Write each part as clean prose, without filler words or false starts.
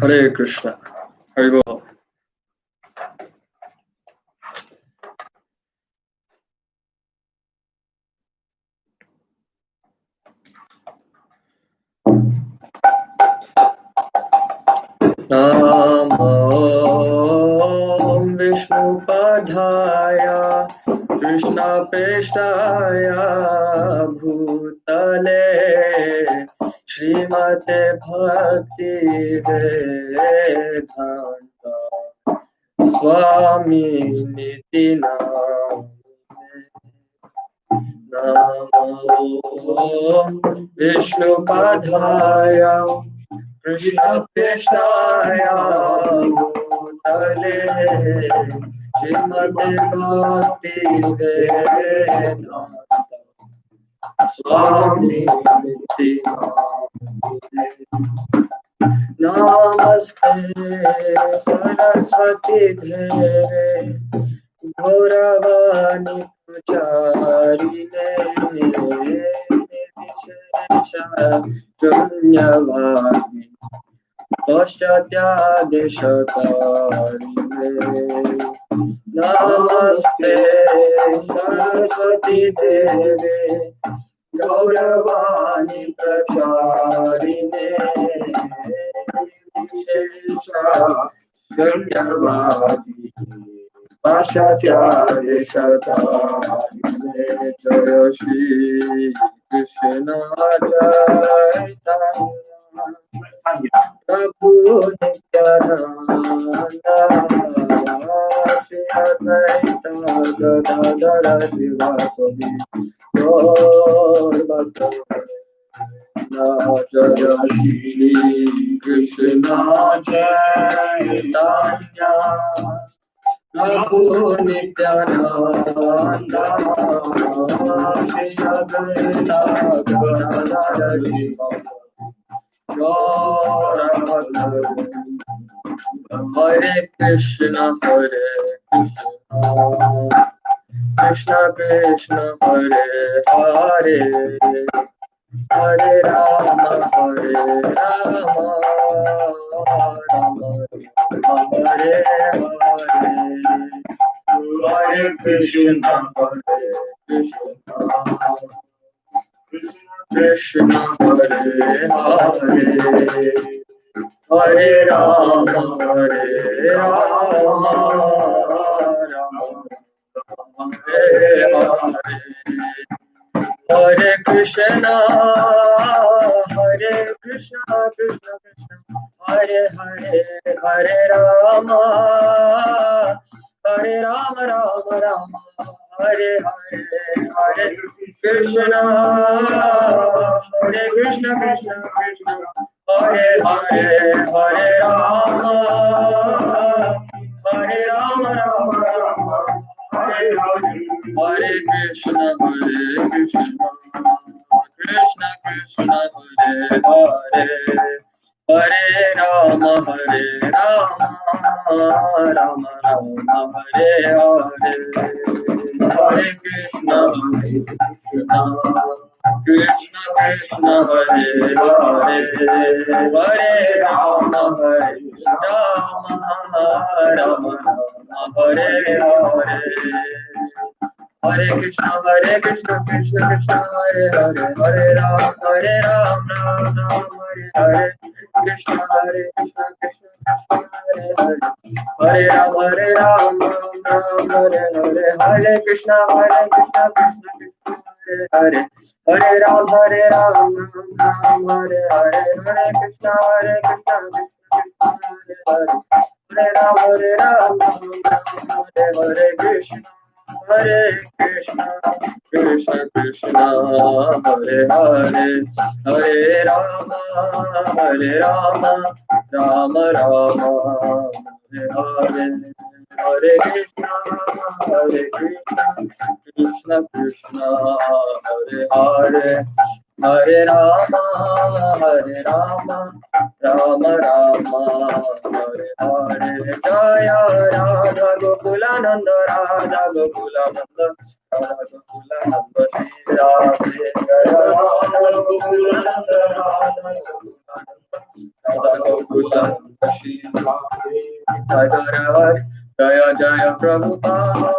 Hare Krishna. Hare Bol. Namo Vishnupadhaya Krishna Peshtaya Bhutale Srimate Bhakti Vedanta Swami Niti Namo Vishnupadhaya Krishna Peshtaya Bhutale Srimate Bhakti Vedanta Swami Niti Namaste Saraswati Deve Gauravani Pujarine Nirvishesha Shunyavadi Paschatya Deshatarine Namaste Saraswati Deve Gauravani Pracharine Nirvishesha Shunyavadi Paschatya Deshatarine Jaya Shri Krishna Chaitanya Prabhu Nityananda Shri Advaita Gadadara Srivasadi Gaur Bhakta Jaya Shri Krishna Chaitanya Prabhu Nityananda Shri Advaita Gadadara Srivasadi Gaur Bhakta Hare Krishna Krishna Krishna Hare Hare Hare Rama Rama Hare Hare Hare Krishna Krishna Hare Hare Hare Rama Rama Hare Hare Hare Krishna Krishna Krishna Hare Hare Hare Rama Rama Rama Hare Hare Hare Krishna Krishna Krishna Hare Hare Hare Rama Rama Rama Hare Hare Hare Krishna Krishna Krishna Hare Hare Hare Rama Rama Rama Hare Hare Hare Krishna Krishna Krishna Hare Hare Hare Rama Rama Hare Hare Hare Krishna Krishna Krishna Hare Hare Hare Ram Ram Hare Hare Krishna Krishna Hare Hare Hare Ram Ram Hare Hare Hare Krishna Krishna Hare Hare Hare Ram Ram Hare Hare Hare Krishna Krishna Hare Hare Hare Ram Hare Hare Krishna Hare Krishna Krishna Krishna Hare Hare Hare Rama Rama Rama Hare Hare Hare Krishna Krishna Krishna Hare Hare Hare Rama Rama Rama Hare Hare Jaya Radha Gokulananda Radha Gokulananda Shri Radhe Jaya Radha Gokulananda Radha Gokulananda Jaya Jaya Prabhupada,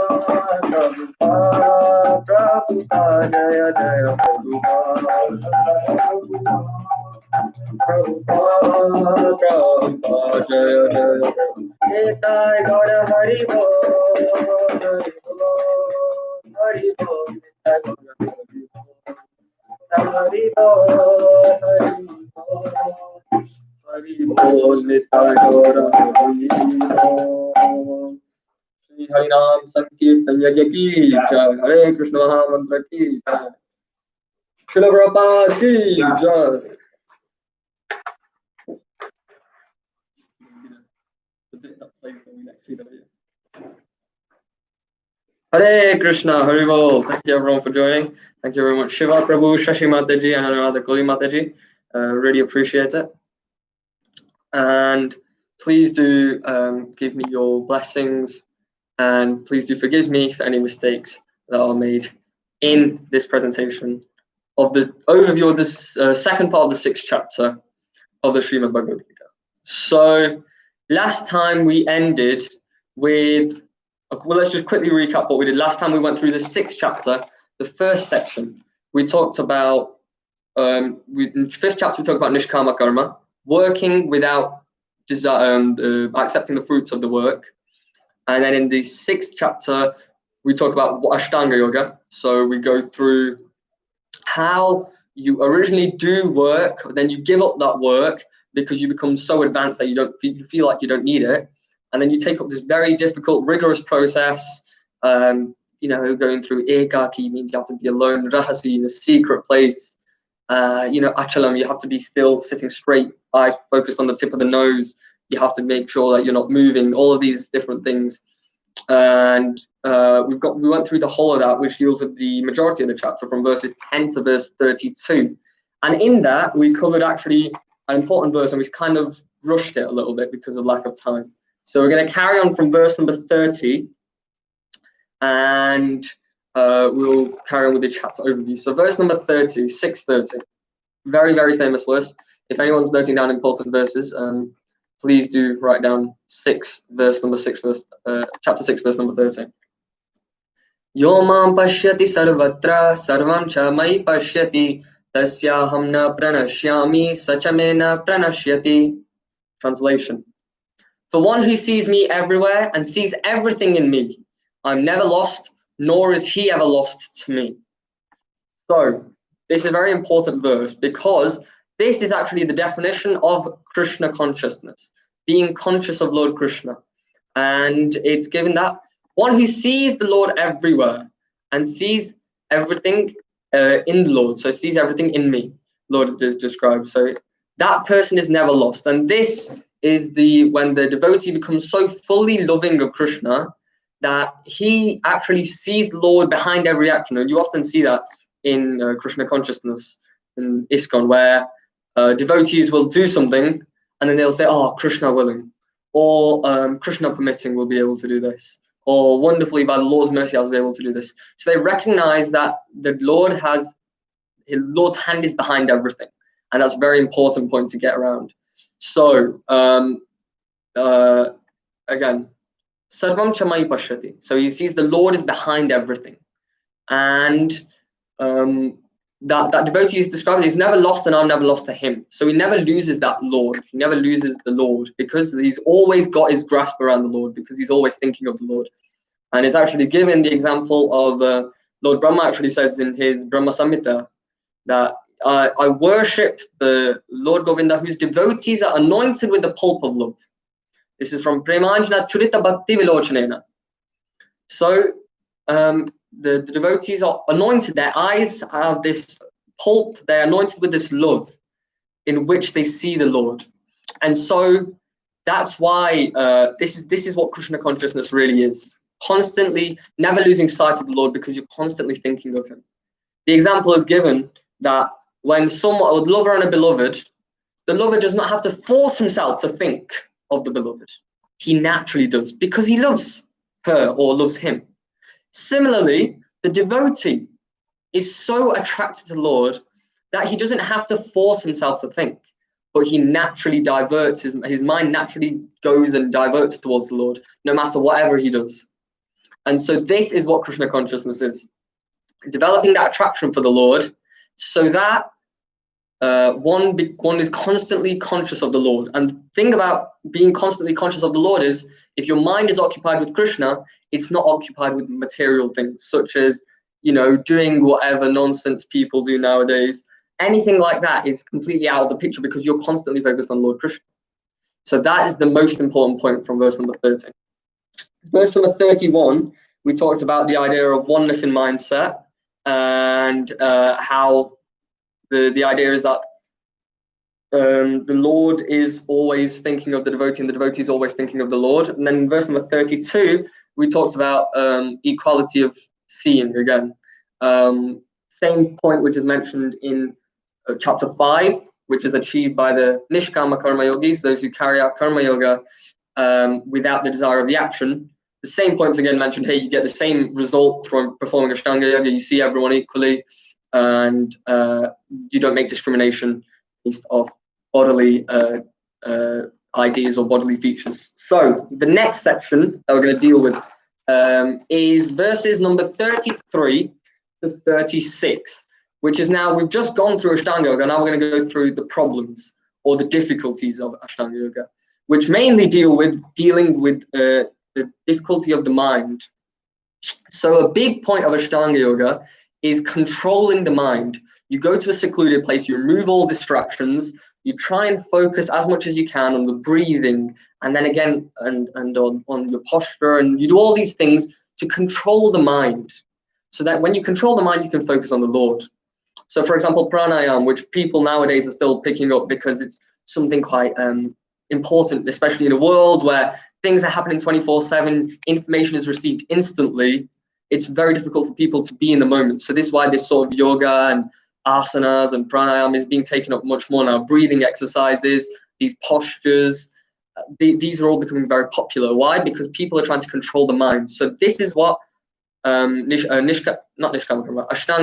Prabhupada, Prabhupada, Jaya Jaya Prabhupada, Prabhupada, Prabhupada, Jaya Jaya Nitai Gaura Hari Bol, Hari Bol, Nitai Gaura Hari Bol, Hari Bol, Hari Bol, Nitai Gaura Hari Bol. Shri Hari Nam Sankirtan Yajna ki jai, Hare Krishna Mahamantra ki jai, Srila Prabhupada ki jai. The bit that plays when we next see the video. Hare Krishna, Hari Bol. Thank you everyone for joining. Thank you very much, Shiva Prabhu, Shashi Mataji, and Anuradha Koli Mataji. Really appreciate it. And please do give me your blessings, and please do forgive me for any mistakes that are made in this presentation of the overview of this second part of the 6th chapter of the Srimad Bhagavad Gita. So last time we ended with, well, let's just quickly recap what we did. Last time we went through the 6th chapter, the first section. We talked about, in the 5th chapter, we talked about Nishkama Karma, working without accepting the fruits of the work. And then in the 6th chapter, we talk about Ashtanga Yoga. So we go through how you originally do work, then you give up that work because you become so advanced that you feel like you don't need it. And then you take up this very difficult, rigorous process. Going through ekaki means you have to be alone, rahasi in a secret place. Achalam, you have to be still, sitting straight, eyes focused on the tip of the nose. You have to make sure that you're not moving, all of these different things. And we went through the whole of that, which deals with the majority of the chapter from verses 10 to verse 32. And in that, we covered actually an important verse, and we kind of rushed it a little bit because of lack of time. So we're going to carry on from verse number 30, and we'll carry on with the chapter overview. So verse number 30, 630, very, very famous verse. If anyone's noting down important verses, please do write down chapter 6, verse number 30. Yo mam pashyati sarvatra sarvam cha mai pashyati tasyaham na pranashyami sacha na pranashyati. Translation. For one who sees me everywhere and sees everything in me, I'm never lost, nor is he ever lost to me. So this is a very important verse because this is actually the definition of Krishna consciousness, being conscious of Lord Krishna. And it's given that one who sees the Lord everywhere and sees everything in the Lord, so sees everything in me, Lord is described. So that person is never lost. And this is when the devotee becomes so fully loving of Krishna that he actually sees the Lord behind every action. And you often see that in Krishna consciousness, in ISKCON, where devotees will do something and then they'll say, oh, Krishna willing, or Krishna permitting will be able to do this, or wonderfully by the Lord's mercy I was able to do this. So they recognize that the Lord's hand is behind everything. And that's a very important point to get around. So again, Sarvam Chamai Pashyati. So he sees the Lord is behind everything. And that devotee is described, he's never lost and I'm never lost to him. So he never loses that Lord. He never loses the Lord because he's always got his grasp around the Lord, because he's always thinking of the Lord. And it's actually given the example of Lord Brahma actually says in his Brahma Samhita that I worship the Lord Govinda whose devotees are anointed with the pulp of love. This is from Premanjana Churita Bhakti Vilochanena. So the devotees are anointed, their eyes have this pulp, they're anointed with this love in which they see the Lord. And so that's why this is what Krishna consciousness really is. Constantly, never losing sight of the Lord because you're constantly thinking of him. The example is given that when a lover and a beloved, the lover does not have to force himself to think of the beloved. He naturally does because he loves her or loves him. Similarly, the devotee is so attracted to the Lord that he doesn't have to force himself to think. but he naturally diverts, his mind naturally goes and diverts towards the Lord, no matter whatever he does. And so this is what Krishna consciousness is. Developing that attraction for the Lord so that one is constantly conscious of the Lord. And the thing about being constantly conscious of the Lord is, if your mind is occupied with Krishna, it's not occupied with material things, such as, doing whatever nonsense people do nowadays. Anything like that is completely out of the picture because you're constantly focused on Lord Krishna. So that is the most important point from verse number 30. Verse number 31, we talked about the idea of oneness in mindset and how the idea is that the Lord is always thinking of the devotee and the devotee is always thinking of the Lord. And then in verse number 32, we talked about equality of seeing again. Same point which is mentioned in chapter 5, which is achieved by the Nishkama Karma Yogis, those who carry out Karma Yoga without the desire of the action. The same points again mentioned here. You get the same result from performing Ashtanga Yoga. You see everyone equally, and you don't make discrimination based off bodily ideas or bodily features. So the next section that we're going to deal with is verses number 33 to 36, which is now, we've just gone through Ashtanga Yoga, now we're going to go through the problems or the difficulties of Ashtanga Yoga, which mainly dealing with the difficulty of the mind. So a big point of Ashtanga Yoga is controlling the mind. You go to a secluded place, you remove all distractions, you try and focus as much as you can on the breathing, and then again, and on your posture, and you do all these things to control the mind, so that when you control the mind, you can focus on the Lord. So for example, pranayama, which people nowadays are still picking up because it's something quite important, especially in a world where things are happening 24/7, information is received instantly. It's very difficult for people to be in the moment. So this is why this sort of yoga and asanas and pranayama is being taken up much more now. Breathing exercises, these postures, these are all becoming very popular. Why? Because people are trying to control the mind. So this is what Ashtanga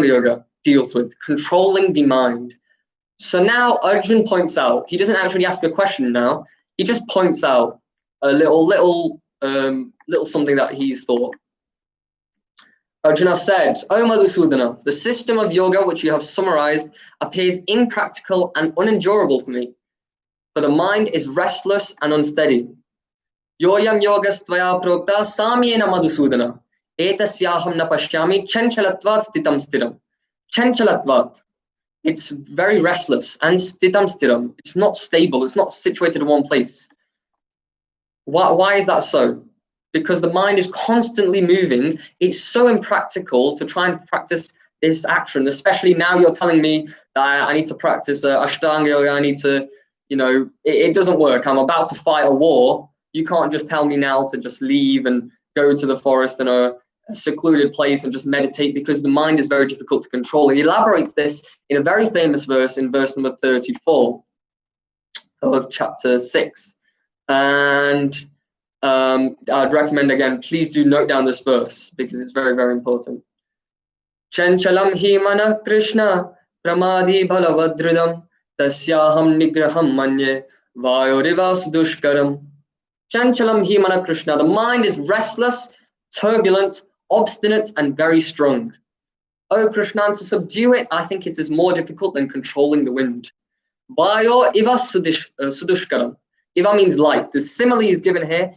Yoga deals with, controlling the mind. So now Arjun points out, he doesn't actually ask a question now, he just points out a little something that he's thought. Arjuna said, "O Madhusudana, the system of yoga which you have summarized appears impractical and unendurable for me, for the mind is restless and unsteady. Yoyam yogas tvaya prokta samyena Madhusudana, etasyaham na pashyami chanchalatvat stitam stiram." Chanchalatvat, it's very restless, and stitam stiram, it's not stable, it's not situated in one place. Why is that so? Because the mind is constantly moving. It's so impractical to try and practice this action, especially now you're telling me that I need to practice Ashtanga Yoga, I need to, it doesn't work. I'm about to fight a war. You can't just tell me now to just leave and go to the forest in a secluded place and just meditate, because the mind is very difficult to control. He elaborates this in a very famous verse in verse number 34 of chapter 6. And I'd recommend again, please do note down this verse because it's very, very important. Chanchalam hi mana Krishna pramadi balavadridam tasyaham nigraham manye vayoriva sudushkaram. Chanchalam hi mana Krishna, the mind is restless, turbulent, obstinate, and very strong. Oh Krishna, to subdue it, I think it is more difficult than controlling the wind. Vayo iva sudushkaram. Iva means light. The simile is given here.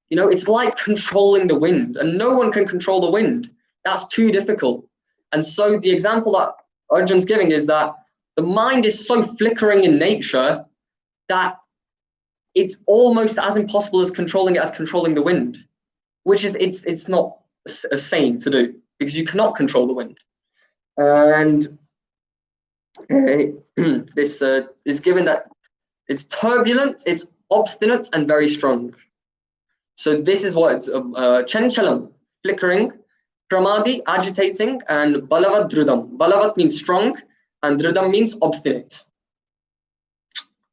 It's like controlling the wind, and no one can control the wind. That's too difficult. And so the example that Arjun's giving is that the mind is so flickering in nature that it's almost as impossible as controlling it as controlling the wind, which is, it's not sane to do, because you cannot control the wind. And this is given that it's turbulent, it's obstinate, and very strong. So this is what it's chanchalam, flickering, pramadi, agitating, and balavat drudam. Balavat means strong, and drudam means obstinate.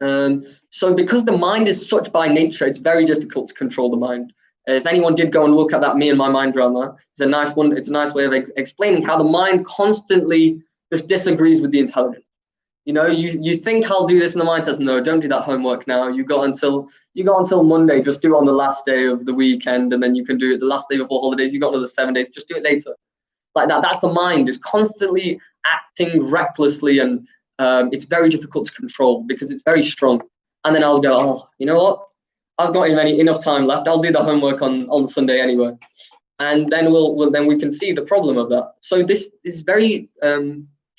So because the mind is such by nature, it's very difficult to control the mind. If anyone did go and look at that Me and My Mind drama, it's a nice one. It's a nice way of explaining how the mind constantly just disagrees with the intelligence. You think I'll do this, and the mind says, no, don't do that homework now. You got until Monday. Just do it on the last day of the weekend, and then you can do it the last day before holidays. You got another 7 days. Just do it later. Like that. That's the mind is constantly acting recklessly, and it's very difficult to control because it's very strong. And then I'll go, oh, you know what? I've got enough time left. I'll do the homework on Sunday anyway, and then we can see the problem of that. So this is very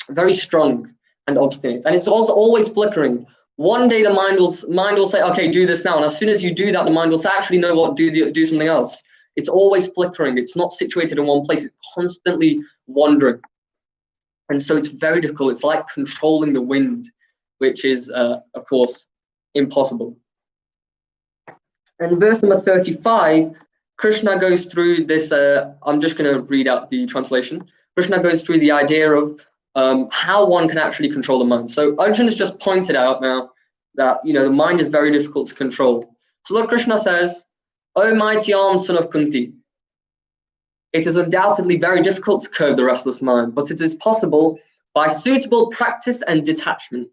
very strong and obstinate, and it's also always flickering. One day the mind will say, okay, do this now, and as soon as you do that, the mind will say, actually, no, what, do something else. It's always flickering. It's not situated in one place. It's constantly wandering, and so it's very difficult. It's like controlling the wind, which is of course impossible. And verse number 35, Krishna goes through this. I'm just going to read out the translation. Krishna goes through the idea of how one can actually control the mind. So Arjun has just pointed out now that the mind is very difficult to control. So Lord Krishna says, "O mighty armed son of Kunti, it is undoubtedly very difficult to curb the restless mind, but it is possible by suitable practice and detachment.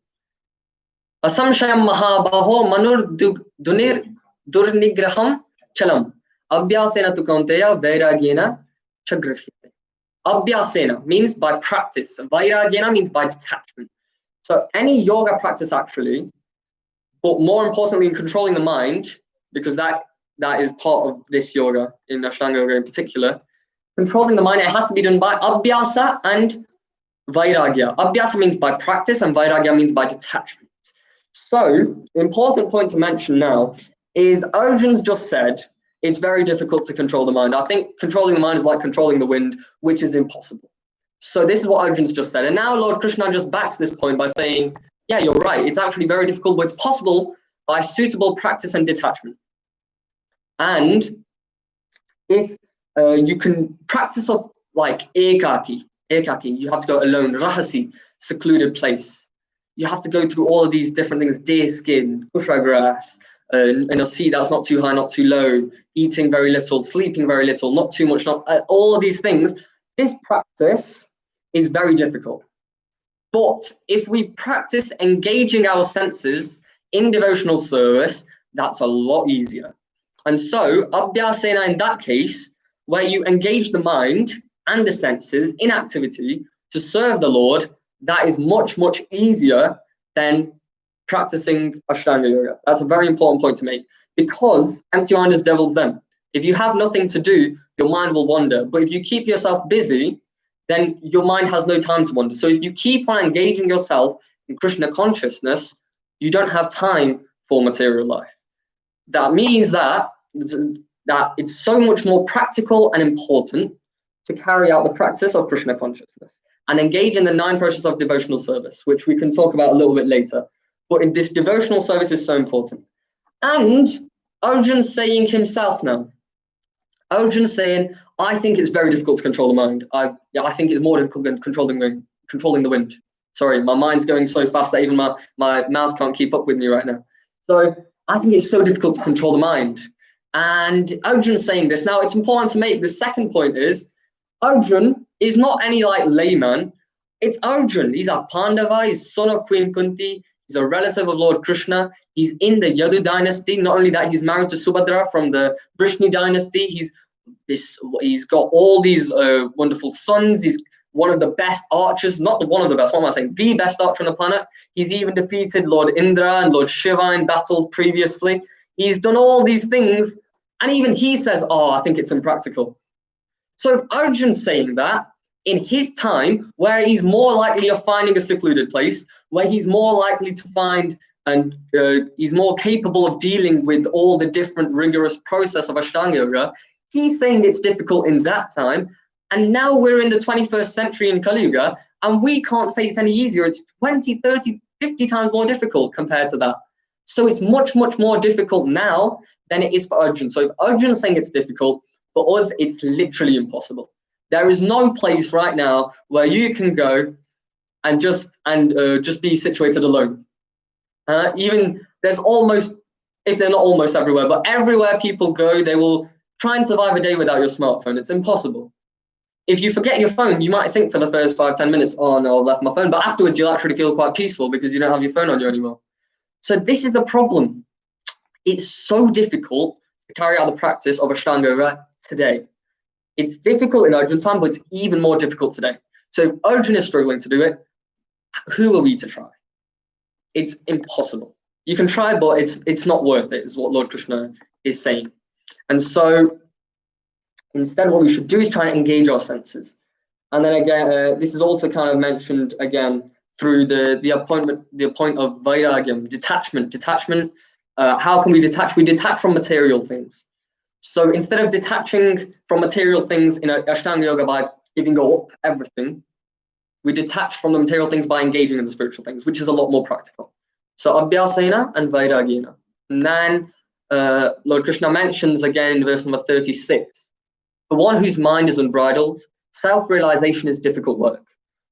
Asamshayam mahabaho manur dunir durnigraham chalam abhyasena tu kaunteya vairagyena chagrahite." Abhyasena means by practice. Vairagyena means by detachment. So any yoga practice actually, but more importantly in controlling the mind, because that is part of this yoga, in Ashtanga yoga in particular, controlling the mind, it has to be done by abhyasa and vairagya. Abhyasa means by practice and vairagya means by detachment. So important point to mention now is Arjun's just said, it's very difficult to control the mind. I think controlling the mind is like controlling the wind, which is impossible. So this is what Arjun's just said. And now Lord Krishna just backs this point by saying, yeah, you're right. It's actually very difficult, but it's possible by suitable practice and detachment. And if you can practice of like ekaki, you have to go alone, rahasi, secluded place. You have to go through all of these different things, deer skin, kusha grass, a seat that's not too high, not too low, eating very little, sleeping very little, not too much, not all of these things. This practice is very difficult. But if we practice engaging our senses in devotional service, that's a lot easier. And so, abhyasena in that case, where you engage the mind and the senses in activity to serve the Lord, that is much, much easier than practicing Ashtanga yoga. That's a very important point to make, because empty mind is devil's den. If you have nothing to do, your mind will wander. But if you keep yourself busy, then your mind has no time to wander. So if you keep on engaging yourself in Krishna consciousness, you don't have time for material life. That means that it's so much more practical and important to carry out the practice of Krishna consciousness and engage in the 9 processes of devotional service, which we can talk about a little bit later. But in this devotional service is so important. And Arjun's saying himself now, Arjun's saying, I think it's very difficult to control the mind. I think it's more difficult than controlling the wind. Sorry, my mind's going so fast that even my mouth can't keep up with me right now. So I think it's so difficult to control the mind. And Arjun's saying this. Now, it's important to make the second point is, Arjun is not any like layman. It's Arjun. He's a Pandava. He's son of Queen Kunti. He's a relative of Lord Krishna. He's in the Yadu dynasty. Not only that, he's married to Subhadra from the Vrishni dynasty. He's got all these wonderful sons. He's one of the best archers, not one of the best, what am I saying? The best archer on the planet. He's even defeated Lord Indra and Lord Shiva in battles previously. He's done all these things, and even he says, oh, I think it's impractical. So if Arjun's saying that, in his time, where he's more likely of finding a secluded place, where he's more likely to find and he's more capable of dealing with all the different rigorous process of Ashtanga Yoga, he's saying it's difficult in that time. And now we're in the 21st century in Kali Yuga, and we can't say it's any easier. It's 20, 30, 50 times more difficult compared to that. So it's much, much more difficult now than it is for Arjun. So if Arjun's saying it's difficult, for us, it's literally impossible. There is no place right now where you can go and just be situated alone. Even there's almost, if they're not almost everywhere, but everywhere people go, they will try and survive a day without your smartphone. It's impossible. If you forget your phone, you might think for the first 5-10 minutes, oh no, I've left my phone. But afterwards, you'll actually feel quite peaceful because you don't have your phone on you anymore. So this is the problem. It's so difficult to carry out the practice of Ashtanga Yoga today. It's difficult in Arjun's time, but it's even more difficult today. So if Arjun is struggling to do it, who are we to try? It's impossible. You can try, but it's not worth it, is what Lord Krishna is saying. And so instead, what we should do is try and engage our senses. And then again, this is also kind of mentioned again through the point of vairagyam, detachment. How can we detach? We detach from material things. So instead of detaching from material things in Ashtanga Yoga by giving up everything, we detach from the material things by engaging in the spiritual things, which is a lot more practical. So abhyasena and vairagyena. And then Lord Krishna mentions again in verse number 36, the one whose mind is unbridled, self-realization is difficult work.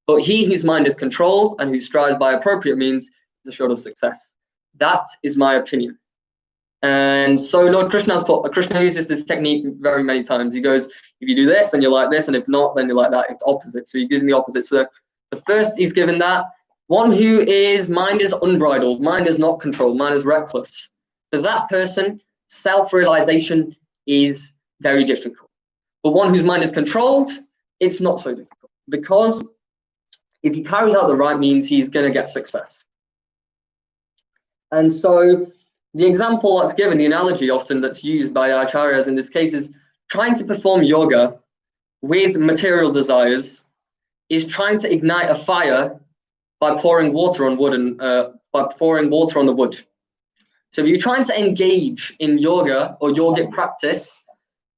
But he whose mind is controlled and who strives by appropriate means is assured of success. That is my opinion. And so Lord Krishna uses this technique very many times. He goes, if you do this, then you're like this, and if not, then you're like that. It's the opposite. So you're giving the opposite. So the first he's given that one who is mind is unbridled, mind is not controlled, mind is reckless. For that person, self-realization is very difficult. But one whose mind is controlled, it's not so difficult, because if he carries out the right means, he's going to get success. And so the example that's given, the analogy often that's used by acharyas in this case, is trying to perform yoga with material desires is trying to ignite a fire by pouring water on wood and by pouring water on the wood. So if you're trying to engage in yoga or yogic practice,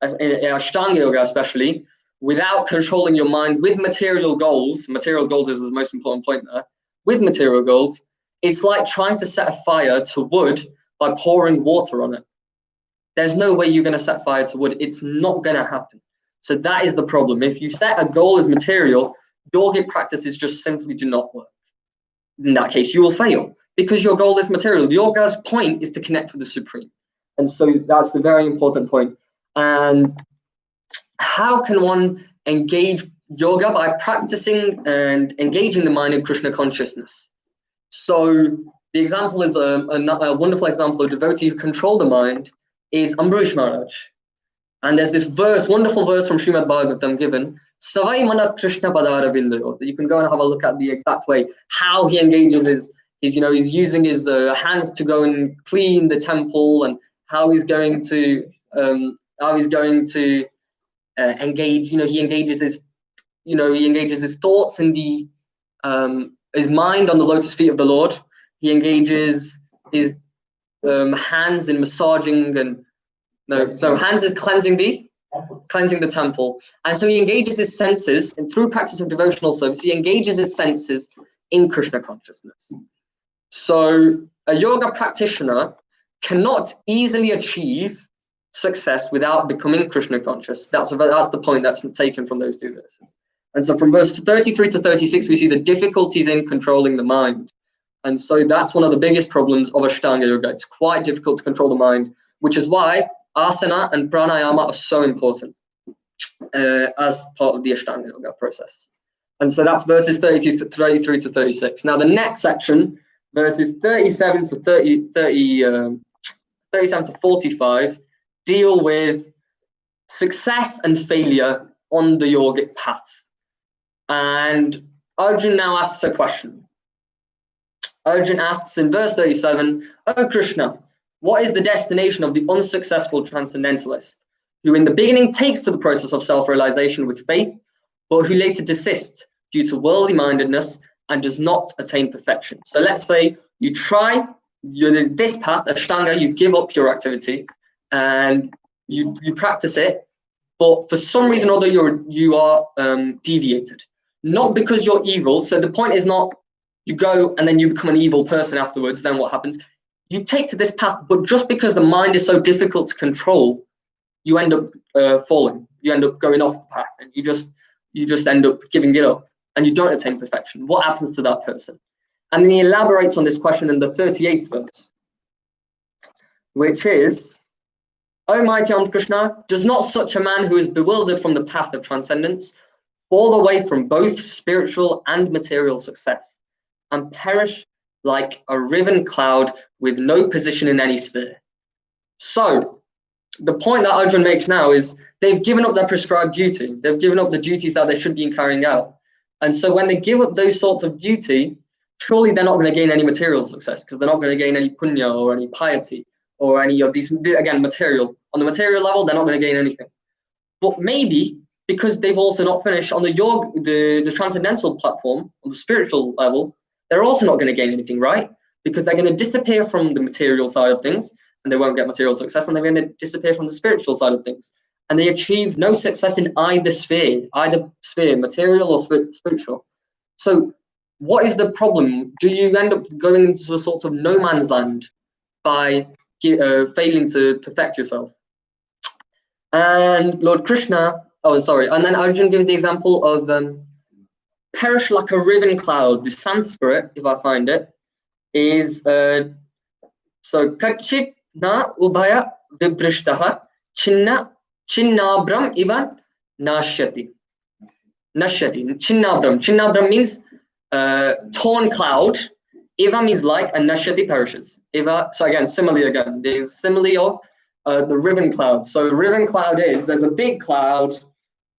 as in Ashtanga Yoga especially, without controlling your mind with material goals is the most important point there, with material goals, it's like trying to set a fire to wood by pouring water on it. There's no way you're going to set fire to wood. It's not going to happen. So that is the problem. If you set a goal as material, yogic practices just simply do not work. In that case, you will fail because your goal is material. Yoga's point is to connect with the Supreme. And so that's the very important point. And how can one engage yoga? By practicing and engaging the mind in Krishna consciousness. So the example is a wonderful example of a devotee who controlled the mind is Ambarish Maharaj. And there's this wonderful verse from Srimad Bhagavatam given, Savai Mana Krishna Padaravindayo, that you can go and have a look at the exact way, how he engages he's using his hands to go and clean the temple, and how he's going to engage, he engages his thoughts in his mind on the lotus feet of the Lord. He engages his hands in massaging hands is cleansing the temple. And so he engages his senses, and through practice of devotional service, he engages his senses in Krishna consciousness. So a yoga practitioner cannot easily achieve success without becoming Krishna conscious. That's the point that's taken from those two verses. And so from verse 33 to 36, we see the difficulties in controlling the mind. And so that's one of the biggest problems of Ashtanga Yoga. It's quite difficult to control the mind, which is why asana and pranayama are so important as part of the Ashtanga Yoga process. And so that's verses 33 to 36. Now the next section, verses 37 to 45, deal with success and failure on the yogic path. And Arjun now asks a question. Arjun asks in verse 37, "O Krishna, what is the destination of the unsuccessful transcendentalist, who in the beginning takes to the process of self-realization with faith, but who later desists due to worldly mindedness and does not attain perfection?" So let's say you try this path, Ashtanga, you give up your activity and you practice it, but for some reason or other you are deviated. Not because you're evil. So the point is not you go and then you become an evil person afterwards, then what happens? You take to this path, but just because the mind is so difficult to control, you end up falling. You end up going off the path, and you just end up giving it up, and you don't attain perfection. What happens to that person? And then he elaborates on this question in the 38th verse, which is, "O mighty Krishna, does not such a man who is bewildered from the path of transcendence, fall away from both spiritual and material success, and perish like a riven cloud with no position in any sphere. So, the point that Arjun makes now is they've given up their prescribed duty. They've given up the duties that they should be carrying out. And so when they give up those sorts of duty, surely they're not going to gain any material success, because they're not going to gain any punya or any piety or any of these, again, material. On the material level, they're not going to gain anything. But maybe because they've also not finished on the yoga, the transcendental platform, on the spiritual level, they're also not going to gain anything, right? Because they're going to disappear from the material side of things, and they won't get material success, and they're going to disappear from the spiritual side of things. And they achieve no success in either sphere, material or spiritual. So what is the problem? Do you end up going into a sort of no man's land by failing to perfect yourself? And Lord Krishna, and then Arjun gives the example of perish like a riven cloud. The Sanskrit, if I find it, is so kachit na ubhaya vibrishtaha chinnabram ivan nashyati. Chinnabram means torn cloud. Iva means like, and nashyati perishes. Iva, so again, simile again. There's simile of the riven cloud. So the riven cloud is, there's a big cloud,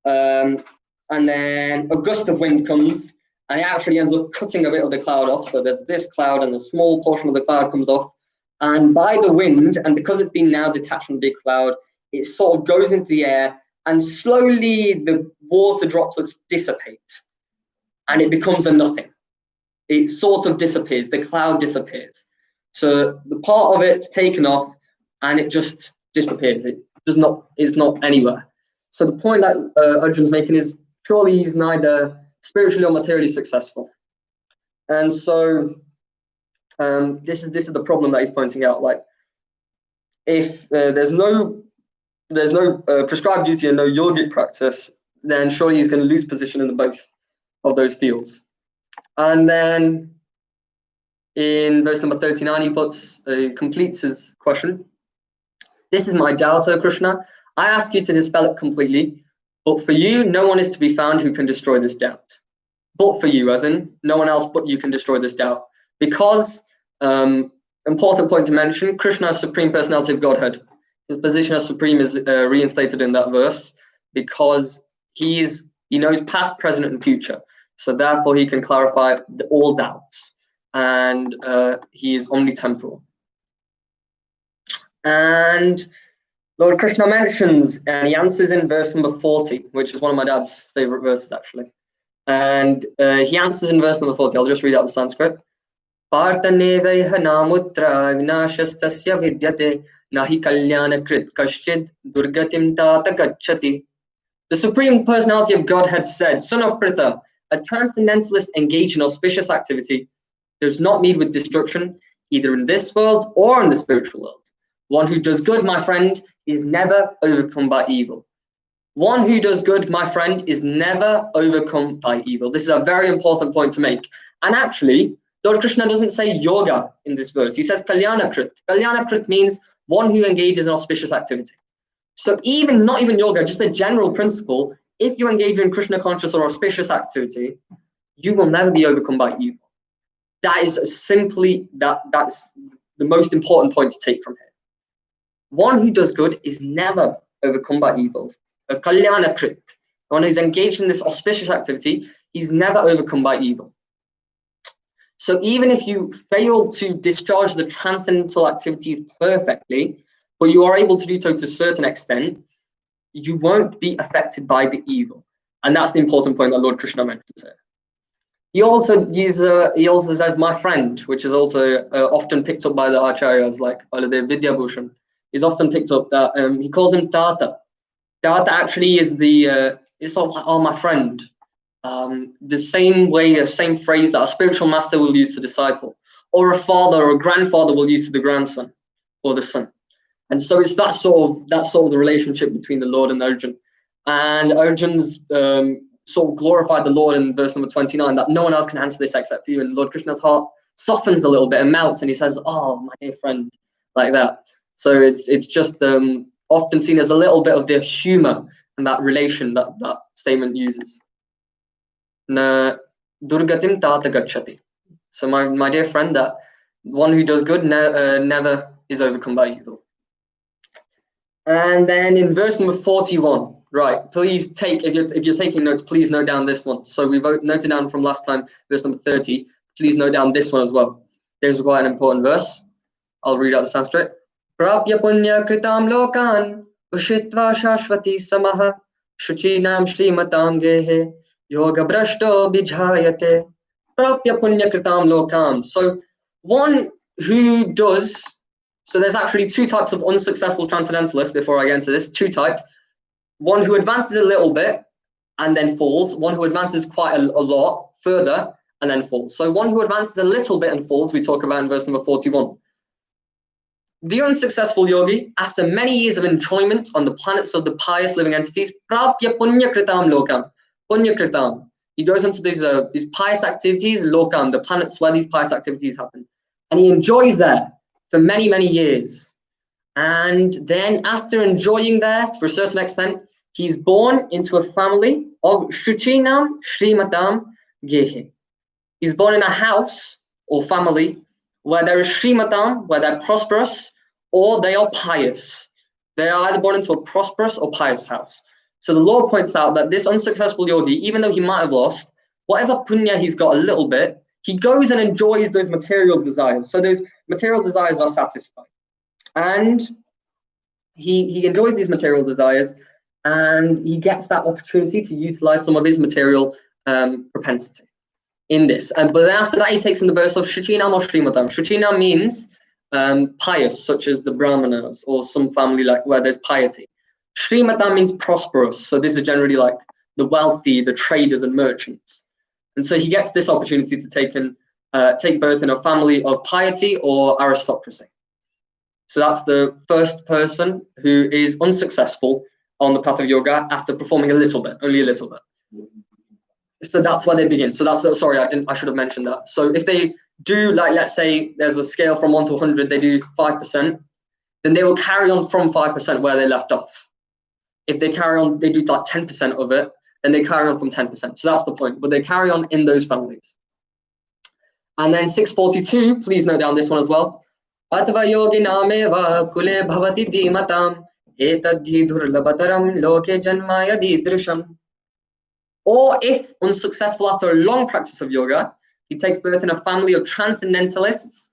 and then a gust of wind comes, and it actually ends up cutting a bit of the cloud off. So there's this cloud, and a small portion of the cloud comes off. And by the wind, and because it's been now detached from the big cloud, it sort of goes into the air, and slowly the water droplets dissipate, and it becomes a nothing. It sort of disappears. The cloud disappears. So the part of it's taken off, and it just disappears. It does not. It's not anywhere. So the point that Arjun's making is surely he's neither spiritually or materially successful. And so this is the problem that he's pointing out. Like, if there's no prescribed duty and no yogic practice, then surely he's going to lose position in both of those fields. And then in verse number 39, he completes his question. This is my doubt, O Krishna. I ask you to dispel it completely, but for you, no one is to be found who can destroy this doubt. But for you, as in, no one else but you can destroy this doubt. Because, important point to mention, Krishna is Supreme Personality of Godhead. His position as Supreme is reinstated in that verse, because he knows past, present, and future. So therefore, he can clarify all doubts. And he is omnitemporal. And Lord Krishna mentions, and he answers in verse number 40, which is one of my dad's favorite verses, actually. And he answers in verse number 40. I'll just read out the Sanskrit. Parthanevaiha namutra vinashastasya vidyate nahi kalyanakrit kashchid durgatim tata gacchati. The Supreme Personality of Godhead said, Son of Pritha, a transcendentalist engaged in auspicious activity does not meet with destruction, either in this world or in the spiritual world. One who does good, my friend, is never overcome by evil. One who does good, my friend, is never overcome by evil. This is a very important point to make. And actually, Lord Krishna doesn't say yoga in this verse. He says kalyanakrit. Kalyanakrit means one who engages in auspicious activity. So not even yoga, just a general principle, if you engage in Krishna conscious or auspicious activity, you will never be overcome by evil. That is simply, that's the most important point to take from here. One who does good is never overcome by evil. A kalyanakrit, one who's engaged in this auspicious activity, he's never overcome by evil. So even if you fail to discharge the transcendental activities perfectly, but you are able to do so to a certain extent, you won't be affected by the evil. And that's the important point that Lord Krishna mentions here. He also says my friend, which is also often picked up by the acharyas like Baladev Vidyabhushan. Is often picked up that he calls him Tata. Tata actually is it's sort of like, oh, my friend. The same phrase that a spiritual master will use to disciple, or a father or a grandfather will use to the grandson or the son. And so it's that sort of the relationship between the Lord and Arjun. And Arjun's sort of glorified the Lord in verse number 29, that no one else can answer this except for you. And Lord Krishna's heart softens a little bit and melts, and he says, oh, my dear friend, like that. So it's just often seen as a little bit of the humor and that relation that statement uses. na durgatim tata gacchati. So my dear friend, that one who does good never is overcome by evil. And then in verse number 41, right, please take, if you're taking notes, please note down this one. So we've noted down from last time, verse number 30, please note down this one as well. There's quite an important verse. I'll read out the Sanskrit. Prapya punya kritam lokan ushitva shashvati samaha shuchinam shrimatangehe yoga brashto bijhayate. Prapya punya kritam lokan. So one who does, so there's actually two types of unsuccessful transcendentalists before I get into this, two types. One who advances a little bit and then falls, one who advances quite a lot further and then falls. So one who advances a little bit and falls, we talk about in verse number 41. The unsuccessful yogi, after many years of enjoyment on the planets of the pious living entities, prapya punya kritam lokam, punya kritam. He goes into these pious activities, lokam, the planets where these pious activities happen, and he enjoys there for many, many years. And then after enjoying there for a certain extent, he's born into a family of Shuchinam Shrimatam Gehe. He's born in a house or family where there is Shrimatam, where they're prosperous, or they are pious. They are either born into a prosperous or pious house. So the Lord points out that this unsuccessful yogi, even though he might have lost, whatever punya he's got a little bit, he goes and enjoys those material desires. So those material desires are satisfied. And he enjoys these material desires, and he gets that opportunity to utilize some of his material propensity in this. But then after that, he takes in the verse of Shuchinam or Shrimatam. Shuchinam means pious, such as the Brahmanas or some family like where there's piety. Shrimatam means prosperous. So this is generally like the wealthy, the traders and merchants. And so he gets this opportunity to take birth in a family of piety or aristocracy. So that's the first person who is unsuccessful on the path of yoga after performing a little bit, only a little bit. So that's where they begin. So that's, sorry, I should have mentioned that. So if they do, like, let's say there's a scale from 1 to 100, they do 5%, then they will carry on from 5% where they left off. If they carry on, they do like 10% of it, then they carry on from 10%. So that's the point. But they carry on in those families. And then 642, please note down this one as well. Atva yogi nameva kule bhavati dhimatam etadhi dhurlabhataram loke janmaya didrisham. Or if unsuccessful after a long practice of yoga, he takes birth in a family of transcendentalists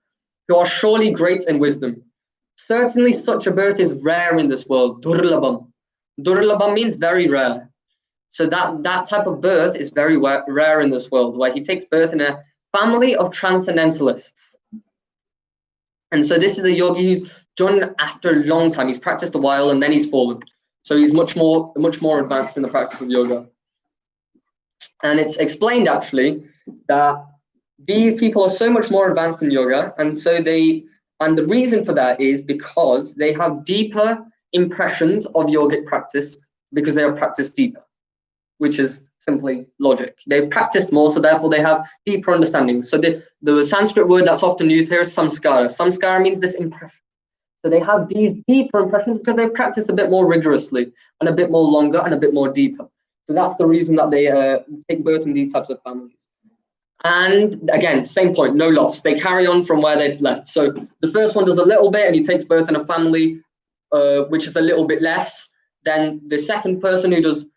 who are surely great in wisdom. Certainly such a birth is rare in this world. Durlabham. Durlabham means very rare. So that type of birth is very rare in this world, where he takes birth in a family of transcendentalists. And so this is a yogi who's done after a long time. He's practiced a while and then he's fallen. So he's much more advanced in the practice of yoga. And it's explained actually that these people are so much more advanced in yoga, and the reason for that is because they have deeper impressions of yogic practice because they have practiced deeper, which is simply logic. They've practiced more, so therefore they have deeper understanding. So the Sanskrit word that's often used here is samskara. Samskara means this impression. So they have these deeper impressions because they've practiced a bit more rigorously and a bit more longer and a bit more deeper. So that's the reason that they take birth in these types of families. And again, same point, no loss. They carry on from where they've left. So the first one does a little bit and he takes birth in a family which is a little bit less. Then the second person who does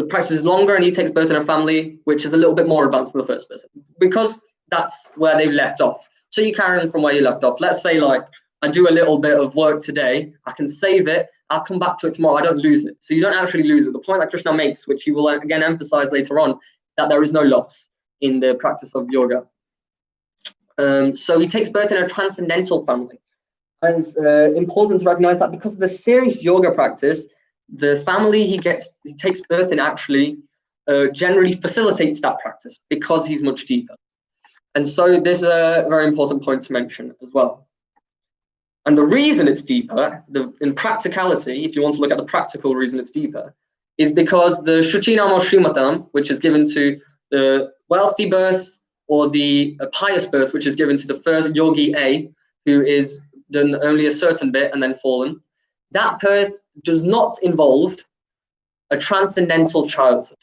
practices longer and he takes birth in a family which is a little bit more advanced than the first person, because that's where they've left off. So you carry on from where you left off. Let's say like I do a little bit of work today, I can save it, I'll come back to it tomorrow, I don't lose it. So you don't actually lose it. The point that Krishna makes, which he will again emphasize later on, that there is no loss in the practice of yoga. So he takes birth in a transcendental family. And it's important to recognize that because of the serious yoga practice, the family he takes birth in actually generally facilitates that practice because he's much deeper. And so this is a very important point to mention as well. And the reason it's deeper, in practicality, if you want to look at the practical reason it's deeper, is because the Shuchinam or Shrimatam, which is given to the wealthy birth or the pious birth, which is given to the first yogi A, who is done only a certain bit and then fallen, that birth does not involve a transcendental childhood.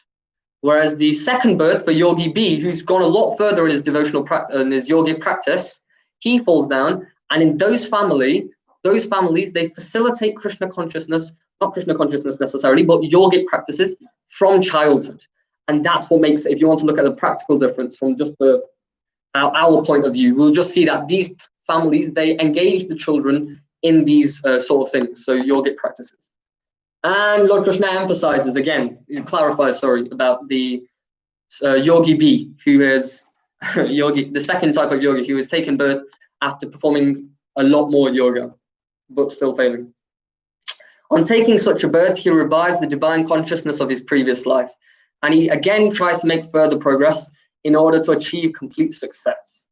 Whereas the second birth for Yogi B, who's gone a lot further in his devotional practice, in his yogic practice, he falls down. And in those families, they facilitate Krishna consciousness, not Krishna consciousness necessarily, but yogic practices from childhood. And that's what makes, if you want to look at the practical difference from just our point of view, we'll just see that these families, they engage the children in these sort of things, so yogic practices. And Lord Krishna emphasizes again, clarifies, about the Yogi B, who is yogi, the second type of yogi, who has taken birth after performing a lot more yoga, but still failing. On taking such a birth, he revives the divine consciousness of his previous life, and he again tries to make further progress in order to achieve complete success.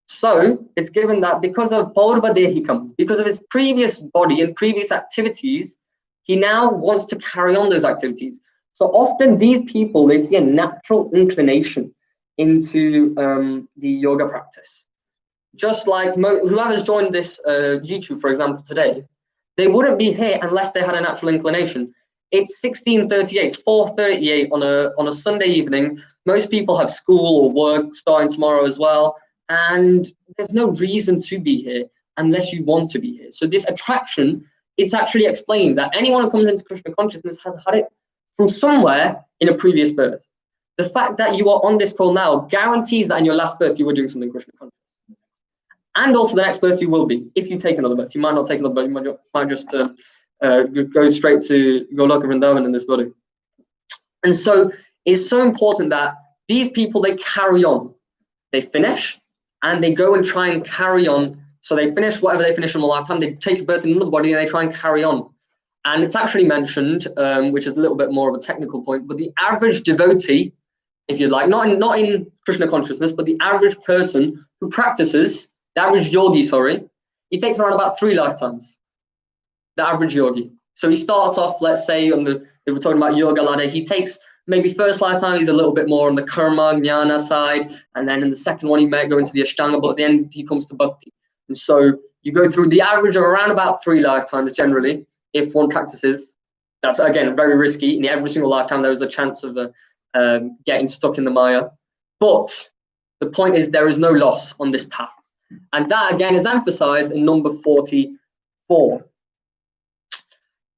So it's given that because of Paurva Dehikam, because of his previous body and previous activities, he now wants to carry on those activities. So often these people, they see a natural inclination into the yoga practice. Just like whoever's joined this YouTube, for example, today, they wouldn't be here unless they had a natural inclination. It's 16:38, it's 4:38 on a Sunday evening. Most people have school or work starting tomorrow as well, and there's no reason to be here unless you want to be here. So this attraction, it's actually explained that anyone who comes into Krishna consciousness has had it from somewhere in a previous birth. The fact that you are on this call now guarantees that in your last birth you were doing something Krishna conscious. And also the next birth you will be, if you take another birth. You might not take another birth, you might just go straight to Goloka Vrindavan in this body. And so it's so important that these people, they carry on. They finish and they go and try and carry on. So they finish whatever they finish in a lifetime, they take birth in another body and they try and carry on. And it's actually mentioned, which is a little bit more of a technical point, but the average devotee, if you like, not in Krishna consciousness, but the average person who practices, the average yogi, he takes around about 3 lifetimes. The average yogi. So he starts off, let's say, if we're talking about yoga ladder, he takes maybe first lifetime, he's a little bit more on the karma, jnana side, and then in the second one, he might go into the ashtanga, but at the end, he comes to bhakti. And so you go through the average of around about 3 lifetimes generally, if one practices. That's, again, very risky. In every single lifetime, there is a chance of getting stuck in the Maya. But the point is, there is no loss on this path. And that, again, is emphasized in number 44.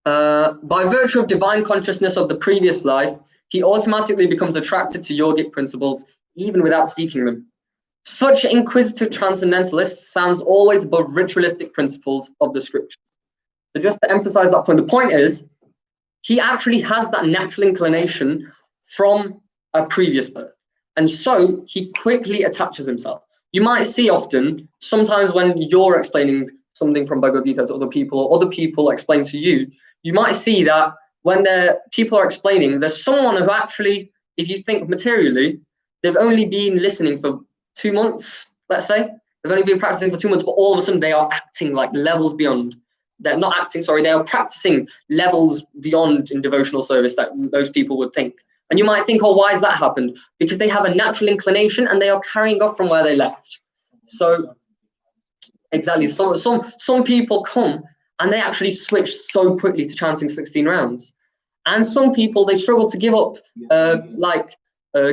By virtue of divine consciousness of the previous life, he automatically becomes attracted to yogic principles, even without seeking them. Such inquisitive transcendentalist sounds always above ritualistic principles of the scriptures. So just to emphasize that point, the point is, he actually has that natural inclination from a previous birth. And so he quickly attaches himself. You might see often, sometimes when you're explaining something from Bhagavad Gita to other people, or other people explain to you, you might see that when people are explaining, there's someone who actually, if you think materially, they've only been listening for 2 months, let's say. They've only been practicing for 2 months, but all of a sudden they are acting like levels beyond. They're not acting, they are practicing levels beyond in devotional service that most people would think. And you might think, oh, why has that happened? Because they have a natural inclination and they are carrying off from where they left. So, exactly, some people come and they actually switch so quickly to chanting 16 rounds. And some people, they struggle to give up,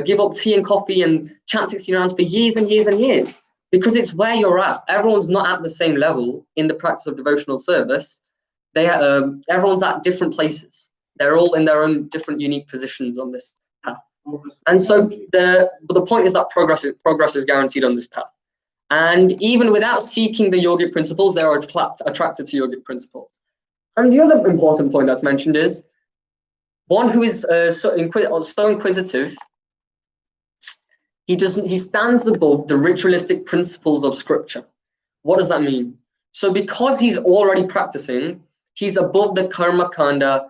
give up tea and coffee and chant 16 rounds for years and years and years, because it's where you're at. Everyone's not at the same level in the practice of devotional service. Everyone's at different places. They're all in their own different unique positions on this path. And so the point is that progress is guaranteed on this path. And even without seeking the yogic principles, they are attracted to yogic principles. And the other important point that's mentioned is, one who is so inquisitive, he stands above the ritualistic principles of scripture. What does that mean? So because he's already practicing, he's above the karma kanda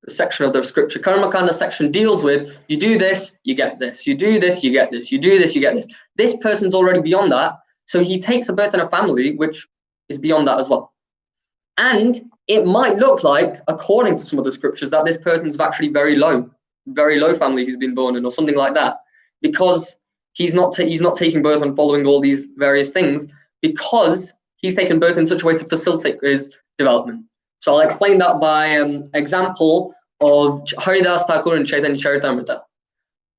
section of the scripture. Karma kanda section deals with, you do this, you get this. You do this, you get this. You do this, you get this. This person's already beyond that. So he takes a birth in a family which is beyond that as well. And it might look like, according to some of the scriptures, that this person's actually very low family he's been born in, or something like that, because he's not taking birth and following all these various things, because he's taken birth in such a way to facilitate his development. So I'll explain that by example of Haridas Thakur and Chaitanya Charitamrita.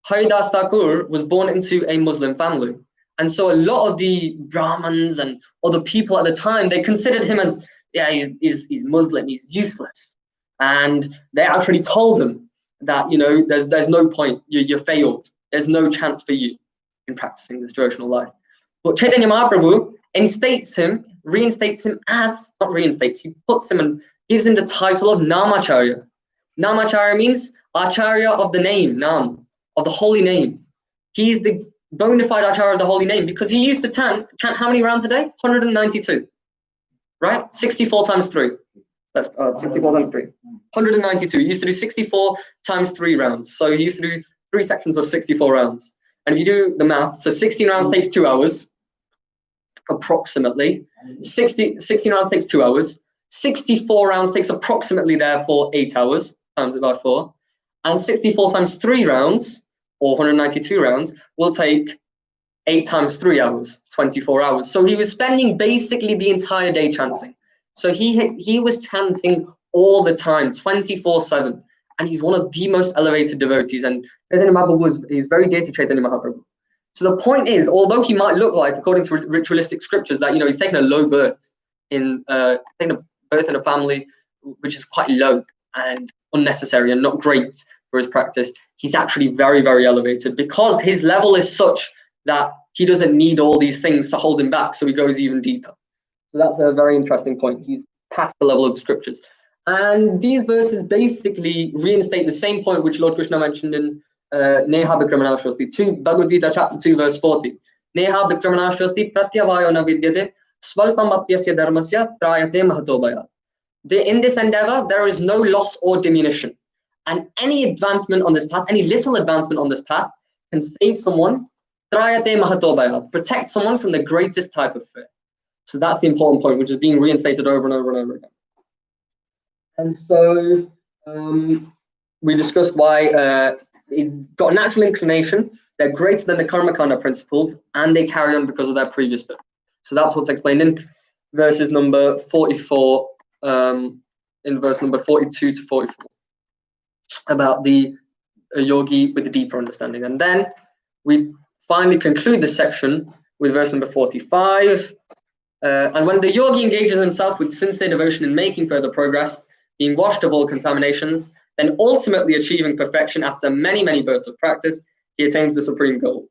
Haridas Thakur was born into a Muslim family. And so a lot of the Brahmins and other people at the time, they considered him as, yeah, he's Muslim, he's useless. And they actually told him that, you know, there's no point, you failed. There's no chance for you in practicing this devotional life. But Chaitanya Mahaprabhu reinstates him as, not reinstates, he puts him and gives him the title of Namacharya. Namacharya means Acharya of the name, Nam, of the holy name. He's the bona fide Acharya of the holy name because he used to chant how many rounds a day? 192, right? 64 times 3. That's 64 times 3. 192. He used to do 64 times 3 rounds. So he used to do 3 sections of 64 rounds. And if you do the math, so 16 rounds takes 2 hours, approximately. 16 rounds takes 2 hours. 64 rounds takes approximately, therefore, 8 hours, times it by 4. And 64 times 3 rounds, or 192 rounds, will take 8 times 3 hours, 24 hours. So he was spending basically the entire day chanting. So he was chanting all the time, 24/7. And he's one of the most elevated devotees. And Chaitanya Mahaprabhu he's very dear to Chaitanya Mahaprabhu. So the point is, although he might look like, according to ritualistic scriptures, that, you know, he's taken a low birth in taken a birth in a family which is quite low and unnecessary and not great for his practice, he's actually very, very elevated because his level is such that he doesn't need all these things to hold him back, so he goes even deeper. So that's a very interesting point. He's past the level of the scriptures. And these verses basically reinstate the same point which Lord Krishna mentioned in Neha Vikramanashvasti, Bhagavad Gita chapter 2 verse 40. Neha Vikramanashvasti pratyavayo na vidyate svalpam apyasya dharmasya trayate mahatobaya. In this endeavor, there is no loss or diminution. And any advancement on this path, any little advancement on this path, can save someone, trayate mahatobaya, protect someone from the greatest type of fear. So that's the important point, which is being reinstated over and over and over again. And so we discussed why it got a natural inclination, they're greater than the karmakanda principles, and they carry on because of their previous birth. So that's what's explained in verses number 44, in verse number 42 to 44, about the yogi with the deeper understanding. And then we finally conclude this section with verse number 45. And when the yogi engages himself with sincere devotion in making further progress, being washed of all contaminations, then ultimately achieving perfection after many, many births of practice, he attains the supreme goal.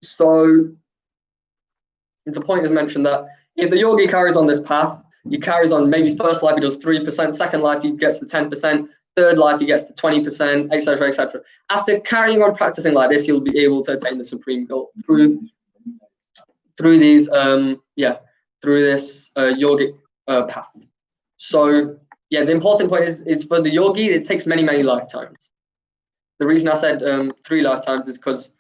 So the point is mentioned that if the yogi carries on this path, he carries on, maybe first life he does 3%, second life he gets to 10%, third life he gets to 20%, etc., etc. After carrying on practicing like this, he'll be able to attain the supreme goal through these through this yogic path. So yeah, the important point is for the yogi, it takes many, many lifetimes. The reason I said 3 lifetimes is because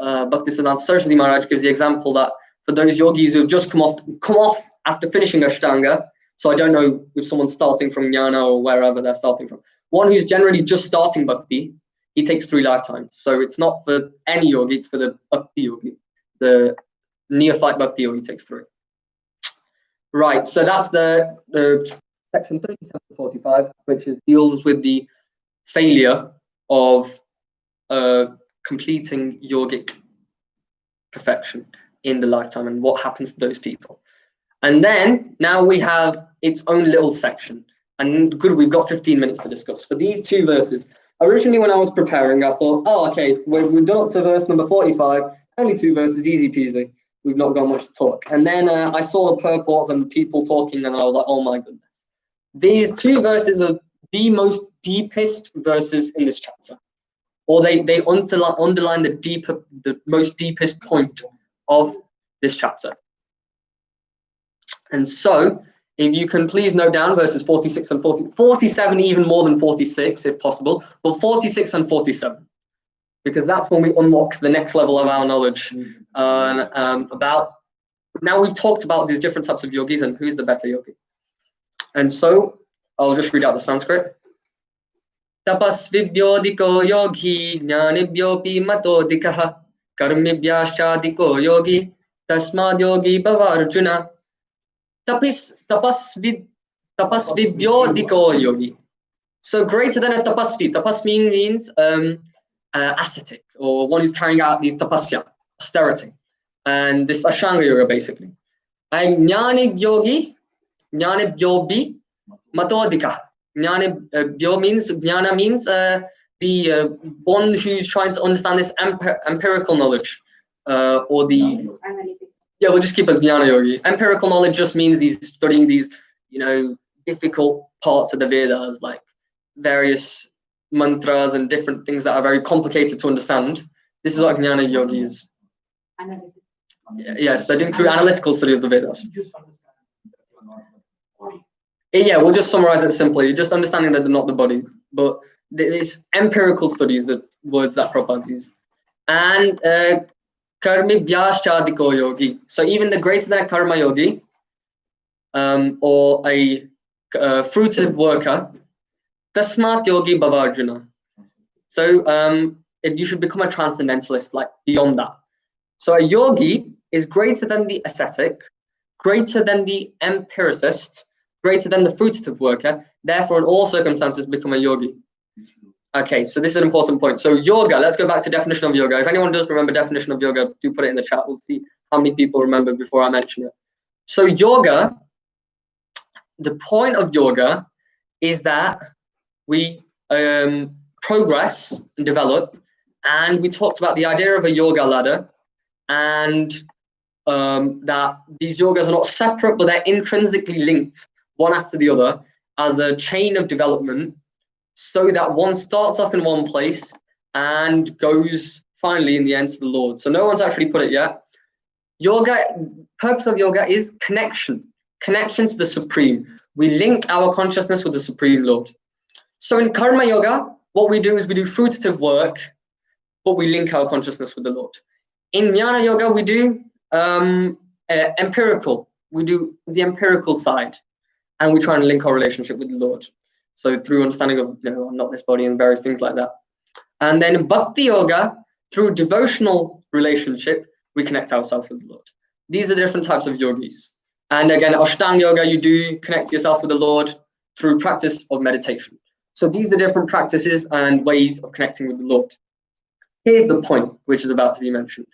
Bhaktisiddhanta Saraswati Maharaj gives the example that for those yogis who have just come off after finishing Ashtanga, so I don't know if someone's starting from Jnana or wherever they're starting from, one who's generally just starting Bhakti, he takes 3 lifetimes. So it's not for any yogi, it's for the Bhakti yogi. The neophyte Bhakti yogi takes 3. Right, so that's the section 37 to 45, which deals with the failure of completing yogic perfection in the lifetime and what happens to those people. And then now we have its own little section. And good, we've got 15 minutes to discuss. For these 2 verses, originally when I was preparing, I thought, oh, okay, we've done up to verse number 45, only 2 verses, easy peasy. We've not got much to talk. And then I saw the purports and people talking, and I was like, oh my goodness. These 2 verses are the most deepest verses in this chapter. Or they underline the most deepest point of this chapter. And so, if you can please note down verses 46 and 47, even more than 46 if possible, but 46 and 47. Because that's when we unlock the next level of our knowledge about. Now we've talked about these different types of yogis and who's the better yogi. And so I'll just read out the Sanskrit. Tapasvibhyodiko yogi jnanibhyopi matodikaha karmibhyashadiko yogi tasmad yogi bhava arjuna. Tapasvibhyodiko yogi. So greater than a tapasvi. Tapasvi means ascetic, or one who's carrying out these tapasya, austerity, and this Ashtanga yoga basically. And Jnani yogi, Jnani yogi, matodika. Jnana means the one who's trying to understand this empirical knowledge, or the we'll just keep as Jnana yogi. Empirical knowledge just means he's studying these, difficult parts of the Vedas, like various mantras and different things that are very complicated to understand. This is what Jnana yogi is. Yes, they're doing through analytical study of the Vedas. Yeah, we'll just summarize it simply. Just understanding that they're not the body, but it's empirical studies, the words that Prabhupada uses. And karmi bhyaschadiko yogi. So even the greater than a karma yogi, or a fruitive worker, tasmat yogi bhavarjuna. So you should become a transcendentalist, like beyond that. So a yogi is greater than the ascetic, greater than the empiricist, greater than the fruitative worker, therefore in all circumstances become a yogi. Okay, so this is an important point. So yoga, let's go back to definition of yoga. If anyone does remember definition of yoga, do put it in the chat. We'll see how many people remember before I mention it. So yoga, the point of yoga is that we progress and develop, and we talked about the idea of a yoga ladder, and that these yogas are not separate, but they're intrinsically linked one after the other as a chain of development, so that one starts off in one place and goes finally in the end to the Lord. So no one's actually put it yet. Yoga, purpose of yoga is connection to the Supreme. We link our consciousness with the Supreme Lord. So in Karma Yoga, what we do is we do fruitative work, but we link our consciousness with the Lord. In Jnana Yoga, we do empirical. We do the empirical side, and we try and link our relationship with the Lord. So through understanding of, I'm not this body and various things like that. And then in Bhakti Yoga, through devotional relationship, we connect ourselves with the Lord. These are the different types of yogis. And again, Ashtanga Yoga, you do connect yourself with the Lord through practice of meditation. So these are different practices and ways of connecting with the Lord. Here's the point, which is about to be mentioned.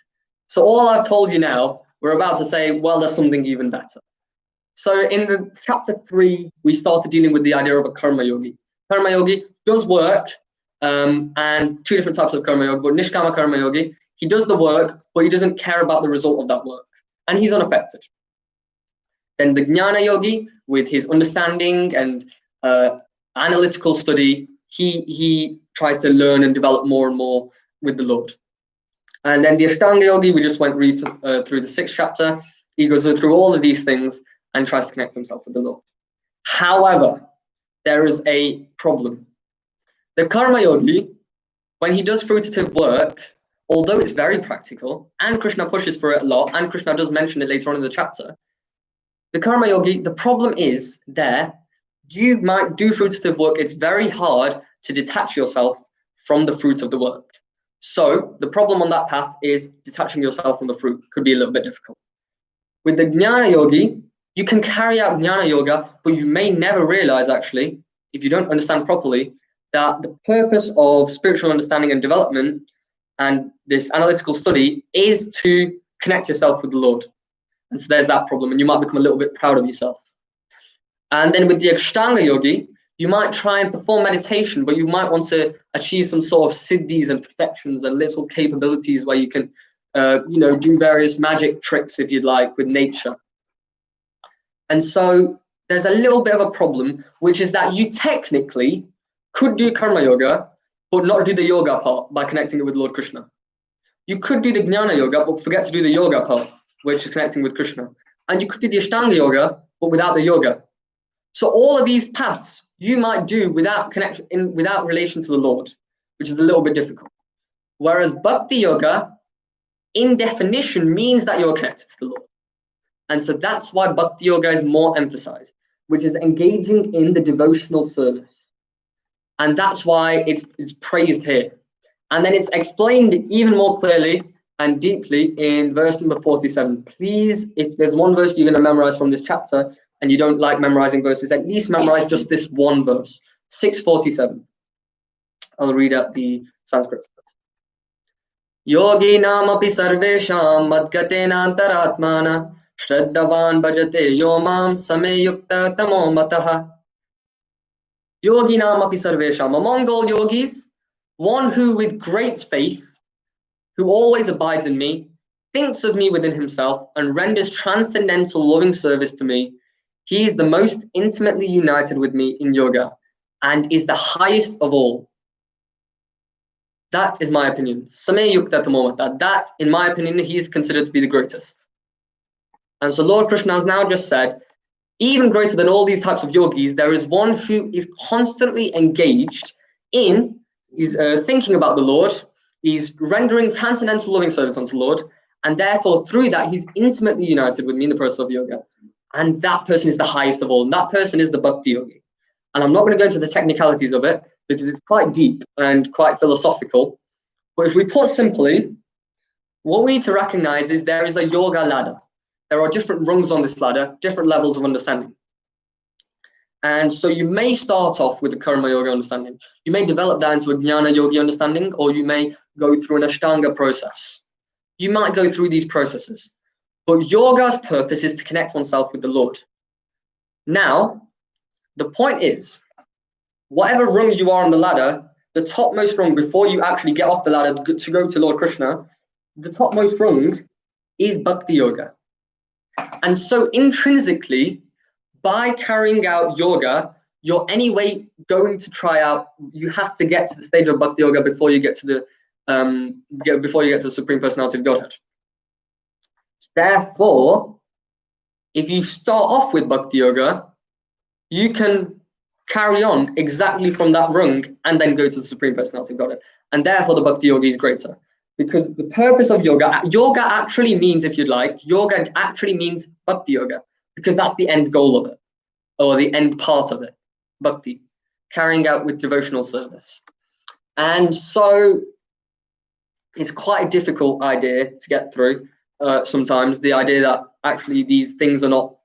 So all I've told you now, we're about to say, well, there's something even better. So in the chapter 3, we started dealing with the idea of a karma yogi. Karma yogi does work, and two different types of karma yogi, but Nishkama karma yogi, he does the work, but he doesn't care about the result of that work, and he's unaffected. Then the Jnana yogi, with his understanding and analytical study, he tries to learn and develop more and more with the Lord. And then the Ashtanga yogi, we just went through the 6th chapter. He goes through all of these things and tries to connect himself with the Lord. However, there is a problem. The karma yogi, when he does fruitative work, although it's very practical, and Krishna pushes for it a lot, and Krishna does mention it later on in the chapter, the karma yogi, the problem is there, you might do fruitative work, it's very hard to detach yourself from the fruit of the work. So the problem on that path is detaching yourself from the fruit could be a little bit difficult. With the Jnana yogi, you can carry out Jnana yoga, but you may never realize actually, if you don't understand properly, that the purpose of spiritual understanding and development and this analytical study is to connect yourself with the Lord. And so there's that problem, and you might become a little bit proud of yourself. And then with the Ashtanga yogi, you might try and perform meditation, but you might want to achieve some sort of siddhis and perfections and little capabilities where you can, do various magic tricks, if you'd like, with nature. And so there's a little bit of a problem, which is that you technically could do karma yoga, but not do the yoga part by connecting it with Lord Krishna. You could do the Jnana yoga, but forget to do the yoga part, which is connecting with Krishna. And you could do the Ashtanga yoga, but without the yoga. So all of these paths you might do without connection, without relation to the Lord, which is a little bit difficult. Whereas Bhakti yoga, in definition, means that you're connected to the Lord. And so that's why Bhakti yoga is more emphasized, which is engaging in the devotional service. And that's why it's praised here. And then it's explained even more clearly and deeply in verse number 47. Please, if there's one verse you're going to memorize from this chapter and you don't like memorizing verses, at least memorize just this one verse, 647. I'll read out the Sanskrit. Yoginam api sarvesham madgatena antaratmana shraddhavan bhajate yomam sameyukta tamo mataha. Yoginam api sarvesham. Among all yogis, one who with great faith, who always abides in me, thinks of me within himself, and renders transcendental loving service to me, he is the most intimately united with me in yoga and is the highest of all. That is my opinion. Sameyukta tamomata. That, in my opinion, he is considered to be the greatest. And so Lord Krishna has now just said, even greater than all these types of yogis, there is one who is constantly engaged in, is thinking about the Lord, he's rendering transcendental loving service unto the Lord, and therefore through that he's intimately united with me in the process of yoga. And that person is the highest of all, and that person is the bhakti yogi. And I'm not going to go into the technicalities of it because it's quite deep and quite philosophical. But if we put simply, what we need to recognize is there is a yoga ladder. There are different rungs on this ladder, different levels of understanding. And so you may start off with a karma yoga understanding. You may develop that into a jnana yogi understanding, or you may go through an ashtanga process. You might go through these processes. But yoga's purpose is to connect oneself with the Lord. Now, the point is, whatever rung you are on the ladder, the topmost rung before you actually get off the ladder to go to Lord Krishna, the topmost rung is bhakti yoga. And so intrinsically, by carrying out yoga, you're anyway going to try out, you have to get to the stage of bhakti yoga before you get to the Supreme Personality of Godhead. Therefore, if you start off with bhakti yoga, you can carry on exactly from that rung and then go to the Supreme Personality of Godhead. And therefore the bhakti yogi is greater. Because the purpose of yoga actually means, if you'd like, yoga actually means bhakti yoga, because that's the end goal of it, or the end part of it, bhakti, carrying out with devotional service. And so it's quite a difficult idea to get through sometimes, the idea that actually these things are not,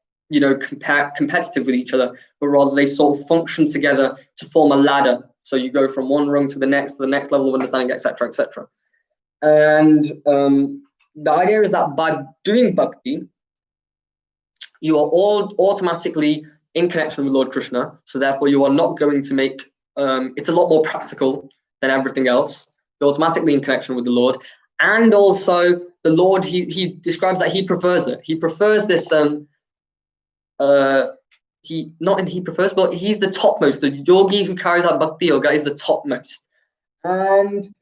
competitive with each other, but rather they sort of function together to form a ladder. So you go from one rung to the next level of understanding, etc., etc. And the idea is that by doing bhakti, you are all automatically in connection with Lord Krishna. So therefore you are not going to make, it's a lot more practical than everything else. You're automatically in connection with the Lord. And also the Lord, he describes that he prefers it. He prefers this, but he's the topmost. The yogi who carries out bhakti yoga is the topmost. And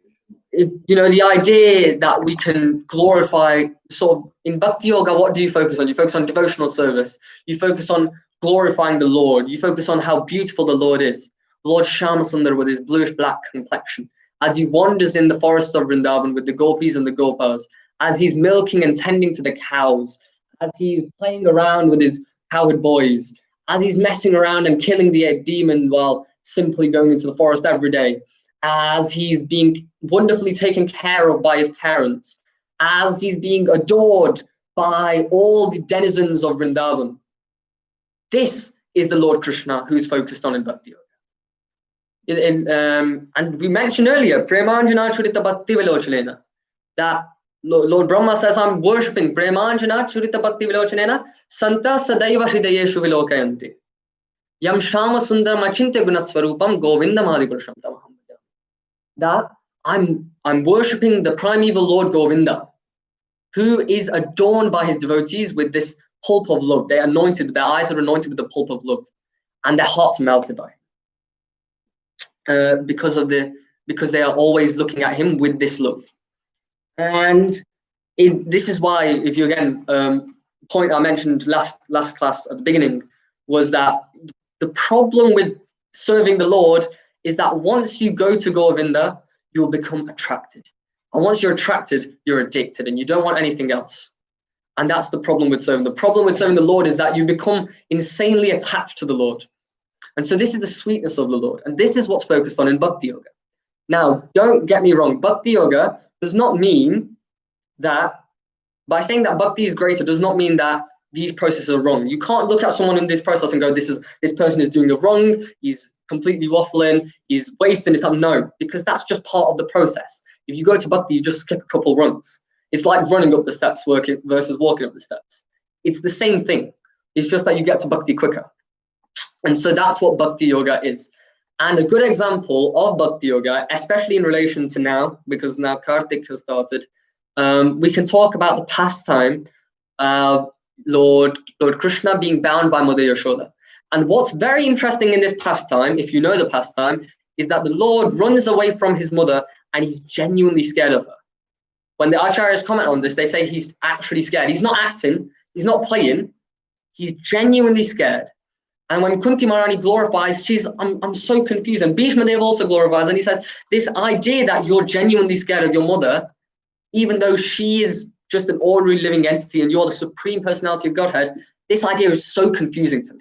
the idea that we can glorify, sort of in bhakti yoga, what do you focus on? You focus on devotional service. You focus on glorifying the Lord. You focus on how beautiful the Lord is. Lord Shyamasundar with his bluish black complexion, as he wanders in the forests of Vrindavan with the gopis and the gopas, as he's milking and tending to the cows, as he's playing around with his cowherd boys, as he's messing around and killing the demon while simply going into the forest every day, as he's being wonderfully taken care of by his parents, as he's being adored by all the denizens of Vrindavan. This is the Lord Krishna who's focused on in bhakti yoga. And we mentioned earlier, Premanjana Churita Bhakti Vilochanena, that Lord Brahma says, I'm worshipping Premanjana Churita Bhakti Vilochanena, Santa Sadaiva Hridayeshu Vilokayanti. Yam Shama Sundar Machinte Gunat Swarupam Govindam Adipurusham Tamaham. That I'm worshipping the primeval Lord Govinda, who is adorned by his devotees with this pulp of love. They're anointed, their eyes are anointed with the pulp of love, and their hearts melted by him. Because they are always looking at him with this love. And this is why, if you again, point I mentioned last class at the beginning, was that the problem with serving the Lord is that once you go to Govinda, you'll become attracted. And once you're attracted, you're addicted and you don't want anything else. And that's the problem with serving. The problem with serving the Lord is that you become insanely attached to the Lord. And so this is the sweetness of the Lord. And this is what's focused on in bhakti yoga. Now, don't get me wrong. Bhakti yoga does not mean that, by saying that bhakti is greater, does not mean that these processes are wrong. You can't look at someone in this process and go, this person is doing the wrong, he's completely waffling, he's wasting his time. No, because that's just part of the process. If you go to bhakti, you just skip a couple rungs. It's like running up the steps versus walking up the steps. It's the same thing. It's just that you get to bhakti quicker. And so that's what bhakti yoga is. And a good example of bhakti yoga, especially in relation to now, because now Kartik has started, we can talk about the pastime of Lord Krishna being bound by Mother Yashoda. And what's very interesting in this pastime, if you know the pastime, is that the Lord runs away from his mother and he's genuinely scared of her. When the acharyas comment on this, they say he's actually scared. He's not acting, he's not playing, he's genuinely scared. And when Kunti Maharani glorifies, I'm so confused. And Bhishma Dev also glorifies, and he says, this idea that you're genuinely scared of your mother, even though she is just an ordinary living entity and you're the supreme personality of Godhead, this idea is so confusing to me.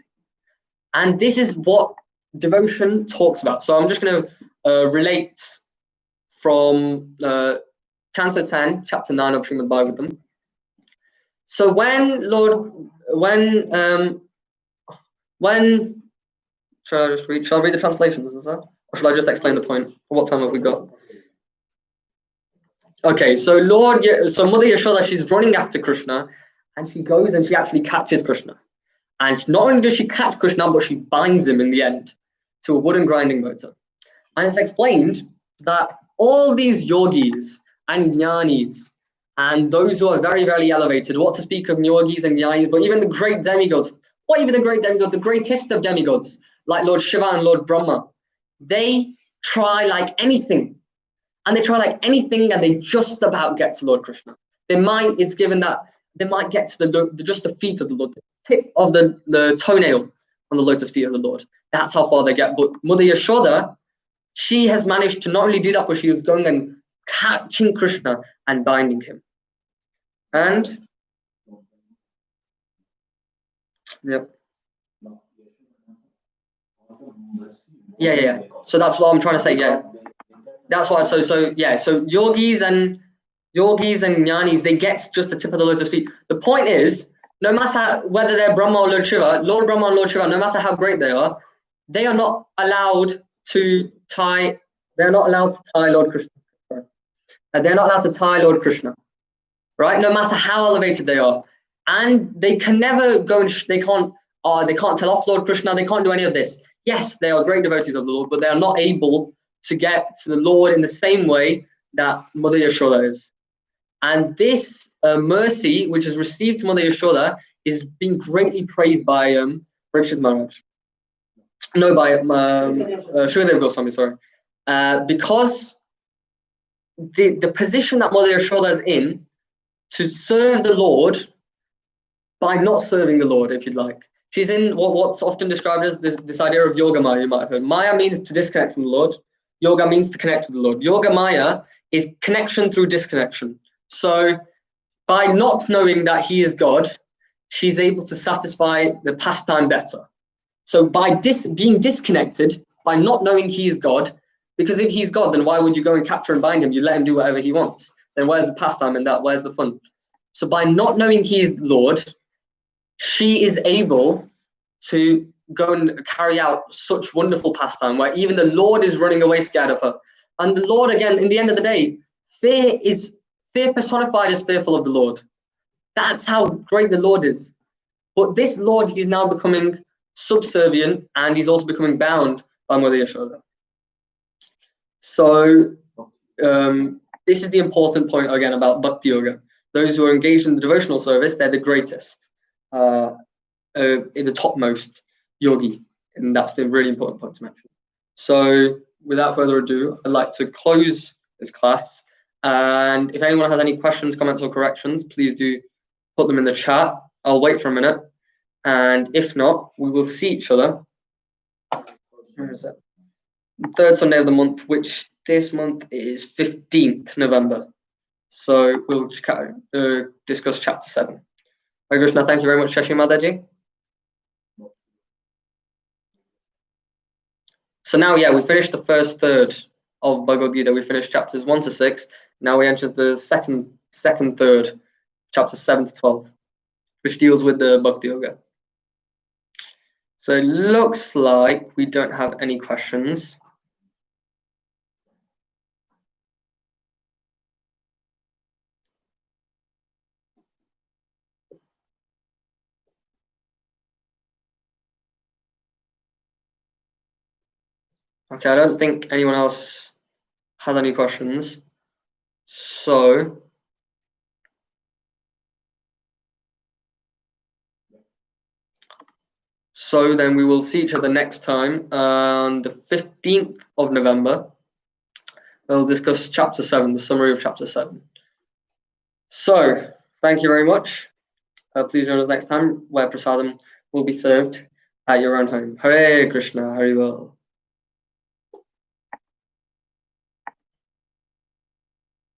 And this is what devotion talks about. So I'm just going to relate from Canto 10, Chapter 9 of Srimad Bhagavatam. So shall I read the translations, is that? Or should I just explain the point? What time have we got? Okay, so Mother Yashoda, she's running after Krishna, and she goes and she actually catches Krishna. And not only does she catch Krishna, but she binds him in the end to a wooden grinding motor. And it's explained that all these yogis and jnanis and those who are very, very elevated, what to speak of yogis and jnanis, but even the great demigods, the greatest of demigods, like Lord Shiva and Lord Brahma, they try like anything. And they try like anything, and they just about get to Lord Krishna. It's given that they might get to just the feet of the Lord, the tip of the toenail on the lotus feet of the Lord. That's how far they get. But Mother Yashoda, she has managed to not only do that, but she was going and catching Krishna and binding him. And yep. Yeah. So that's what I'm trying to say. Yeah. That's why. So yogis and jnanis, they get just the tip of the lotus feet. The point is, no matter whether they're Brahma or Lord Shiva, Lord Brahma and Lord Shiva, no matter how great they are not allowed to tie. They're not allowed to tie Lord Krishna. They're not allowed to tie Lord Krishna, right? No matter how elevated they are, and they can never go and they can't tell off Lord Krishna. They can't do any of this. Yes, they are great devotees of the Lord, but they are not able to get to the Lord in the same way that Mother Yashoda is. And this mercy, which is received to Mother Yashoda, is being greatly praised by Parikshit Maharaj. No, by Shukadeva Goswami, sorry. Because the position that Mother Yashoda is in to serve the Lord by not serving the Lord, if you'd like. She's in what's often described as this idea of yoga maya, you might have heard. Maya means to disconnect from the Lord. Yoga means to connect with the Lord. Yoga maya is connection through disconnection. So by not knowing that he is God, she's able to satisfy the pastime better. So by being disconnected, by not knowing he is God, because if he's God, then why would you go and capture and bind him? You let him do whatever he wants. Then where's the pastime in that? Where's the fun? So by not knowing he is Lord, she is able to go and carry out such wonderful pastime where even the Lord is running away scared of her. And the Lord, again, in the end of the day, fear personified is fearful of the Lord. That's how great the Lord is. But this Lord, he's now becoming subservient, and he's also becoming bound by Mother Yashoda. So this is the important point again about bhakti yoga. Those who are engaged in the devotional service, they're the greatest, in the topmost yogi, and that's the really important point to mention. So without further ado, I'd like to close this class. And if anyone has any questions, comments, or corrections, please do put them in the chat. I'll wait for a minute. And if not, we will see each other. Where is it? Third Sunday of the month, which this month is 15th November. So we'll discuss chapter 7. Hare Krishna, thank you very much, Shashi Mataji. So now, we finished the first third of Bhagavad Gita. We finished chapters 1 to 6. Now we enter the second third, chapters 7 to 12. which deals with the Bhakti Yoga. So it looks like we don't have any questions. Okay, I don't think anyone else has any questions. So then we will see each other next time on the 15th of November. We'll discuss chapter 7, the summary of chapter 7. So thank you very much. Please join us next time where prasadam will be served at your own home. Hare Krishna, Hare Bol.